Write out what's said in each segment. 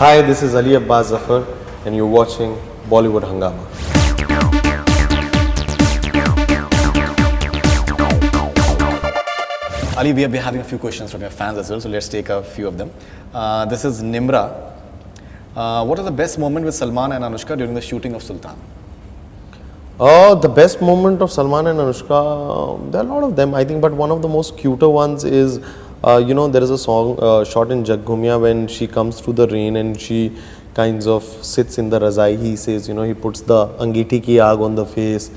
Hi, this is Ali Abbas Zafar and you're watching Bollywood Hungama. Ali, we're having a few questions from your fans as well, so let's take a few of them. This is Nimra. What was the best moment with Salman and Anushka during the shooting of Sultan? The best moment of Salman and Anushka, there are a lot of them, I think, but one of the most cuter ones is, there is a song shot in Jaggumya when she comes through the rain and she kinds of sits in the razai. He says, he puts the Angiti ki aag on the face,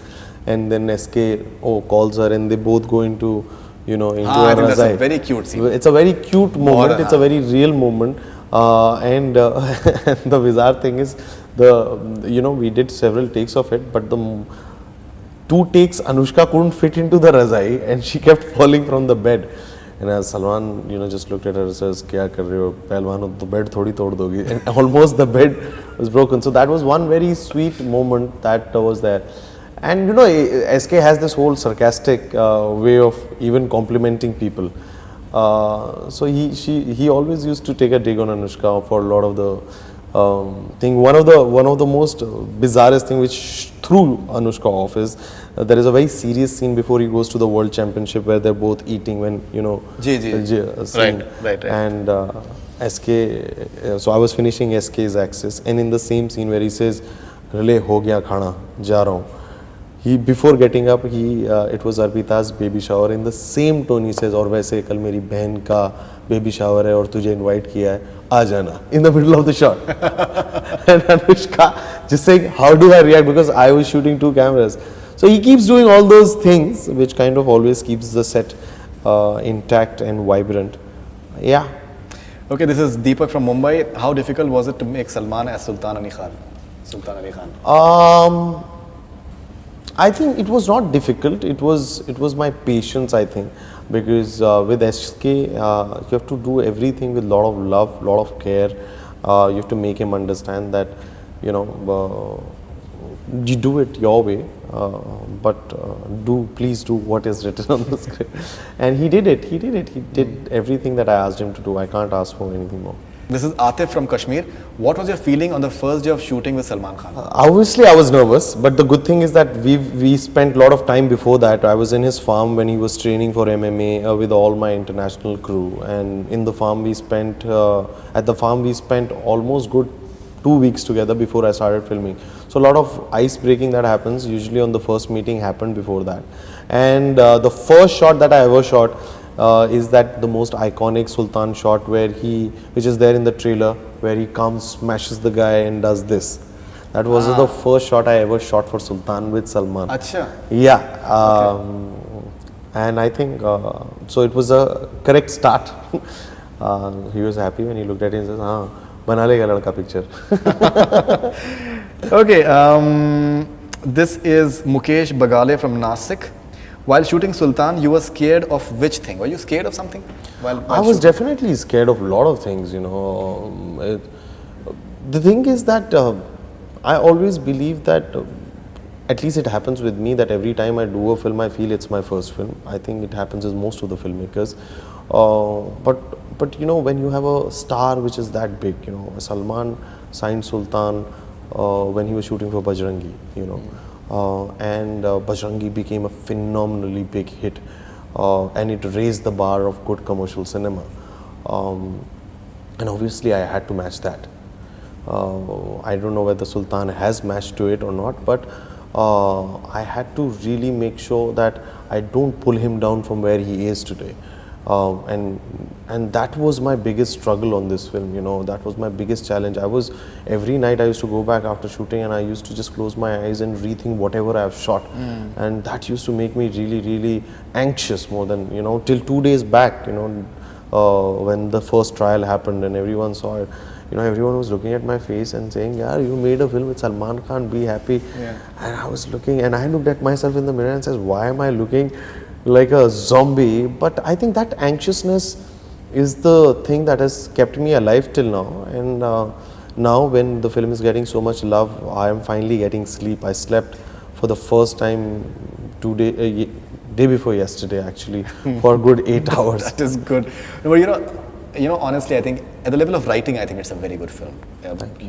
and then SK calls her and they both go into into a razai. That's a very cute scene. It's a very cute moment, it's a very real moment. And the bizarre thing is, we did several takes of it, but the two takes Anushka couldn't fit into the razai and she kept falling from the bed. And as Salman, just looked at her and says, "Kya kar rahe ho? Pehlwan, the bed thodi tod dogi." And almost the bed was broken. So that was one very sweet moment that was there. And SK has this whole sarcastic way of even complimenting people. So he always used to take a dig on Anushka for a lot of the thing. One of the most bizarrest thing which threw Anushka off is there is a very serious scene before he goes to the World Championship where they're both eating when Right. And SK. So I was finishing SK's axis, and in the same scene where he says, "Rale ho gaya khana, ja raha hu." Before getting up, it was Arpita's baby shower. In the same tone, he says, "और वैसे कल मेरी बहन का baby shower है और तुझे invite किया है, आ जाना." In the middle of the shot, and Anushka just saying, "How do I react?" Because I was shooting 2 cameras. So he keeps doing all those things, which kind of always keeps the set intact and vibrant. Yeah. Okay, this is Deepak from Mumbai. How difficult was it to make Salman as Sultan Ali Khan? I think it was not difficult. It was my patience, I think, because with SK you have to do everything with a lot of love, lot of care. You have to make him understand that you do it your way, but please do what is written on the script. And he did it. He did everything that I asked him to do. I can't ask for anything more. This is Atif from Kashmir. What was your feeling on the first day of shooting with Salman Khan? Obviously, I was nervous, but the good thing is that we spent a lot of time before that. I was in his farm when he was training for MMA with all my international crew, and in the farm we spent almost good 2 weeks together before I started filming. So a lot of ice breaking that happens usually on the first meeting happened before that. And the first shot that I ever shot is that the most iconic Sultan shot which is there in the trailer, where he comes, smashes the guy and does this. That was the first shot I ever shot for Sultan with Salman. Acha. Yeah. And I think, so it was a correct start. He was happy when he looked at it and says, "Haan, bana lega ladka picture." Okay, this is Mukesh Bagale from Nasik. While shooting Sultan, you were scared of which thing? Were you scared of something? While I was definitely scared of a lot of things, The thing is that I always believe that, at least it happens with me, that every time I do a film, I feel it's my first film. I think it happens with most of the filmmakers. But when you have a star which is that big, Salman signed Sultan when he was shooting for Bajrangi, and Bajrangi became a phenomenally big hit, and it raised the bar of good commercial cinema, and obviously I had to match that. I don't know whether Sultan has matched to it or not, but I had to really make sure that I don't pull him down from where he is today. And that was my biggest struggle on this film, that was my biggest challenge. Every night I used to go back after shooting and I used to just close my eyes and rethink whatever I've shot. And that used to make me really, really anxious more than, till 2 days back, when the first trial happened and everyone saw it. Everyone was looking at my face and saying, "Yeah, you made a film with Salman Khan, be happy." Yeah. And I was looking, and I looked at myself in the mirror and says, "Why am I looking like a zombie?" But I think that anxiousness is the thing that has kept me alive till now. And now when the film is getting so much love, I am finally getting sleep. I slept for the first time day before yesterday actually for a good 8 hours. That is good. But you know, honestly, I think at the level of writing, I think it's a very good film.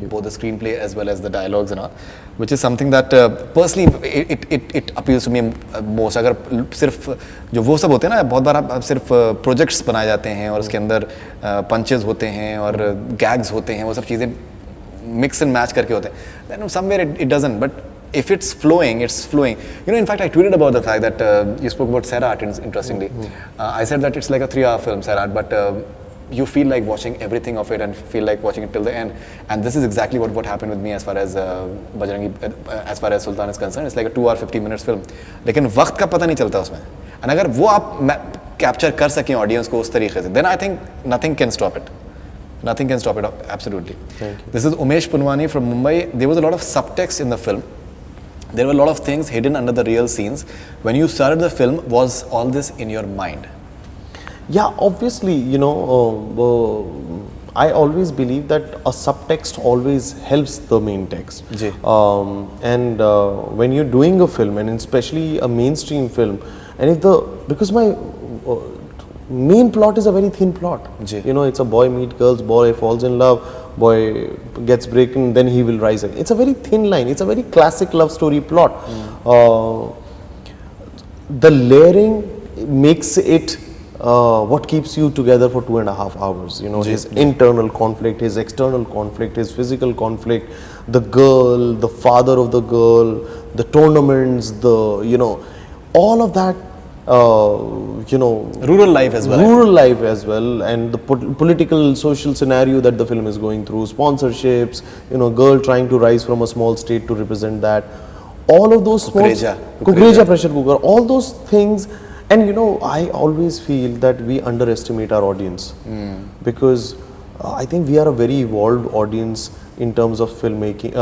Both the screenplay as well as the dialogues and all, which is something that personally it appeals to me most. अगर सिर्फ जो वो सब होते हैं ना, बहुत बार आप सिर्फ प्रोजेक्ट्स बनाए जाते हैं और उसके अंदर पंचेस होते हैं और गैग्स होते हैं, वो सब चीज़ें मिक्स एंड मैच करके होते हैं. Then somewhere it doesn't, but if it's flowing, it's flowing. You know, in fact, I tweeted about the fact that you spoke about Sairat, interestingly. I said that it's like a 3-hour film, Sairat, but you feel like watching everything of it and feel like watching it till the end. And this is exactly what happened with me as far as Bajrangi, as far as Sultan is concerned. It's like a 2 hour 50 minutes film. लेकिन वक्त का पता नहीं चलता उसमें. And अगर वो आप capture कर सकें audience को उस तरीके से, then I think nothing can stop it. Nothing can stop it, absolutely. Thank you. This is Umesh Punwani from Mumbai. There was a lot of subtext in the film. There were a lot of things hidden under the real scenes. When you started the film, was all this in your mind? Yeah, obviously, you know, I always believe that a subtext always helps the main text. Ji. And when you're doing a film, and especially a mainstream film, and if because my main plot is a very thin plot. Ji. You know, it's a boy meets girls, boy falls in love, boy gets broken, then he will rise again. It's a very thin line. It's a very classic love story plot. The layering makes it what keeps you together for 2.5 hours. You know, his internal conflict, his external conflict, his physical conflict, the girl, the father of the girl, the tournaments, you know, all of that. You know, rural life as well. Rural life as well, and the political, social scenario that the film is going through, sponsorships, you know, girl trying to rise from a small state to represent that. All of those Kukreja pressure cooker, all those things. And you know, I always feel that we underestimate our audience because I think we are a very evolved audience in terms of filmmaking,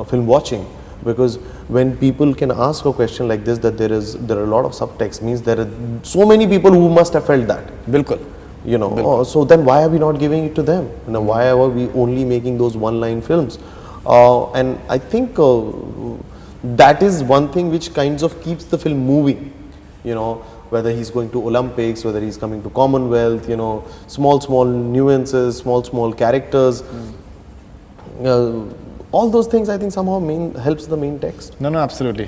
film watching. Because when people can ask a question like this, that there are a lot of subtext, means there are so many people who must have felt that. Bilkul. You know, so then why are we not giving it to them? You know, why are we only making those one-line films? And I think that is one thing which kinds of keeps the film moving. You know, whether he's going to Olympics, whether he's coming to Commonwealth, you know, small nuances, small characters. All those things I think somehow helps the main text. No, absolutely.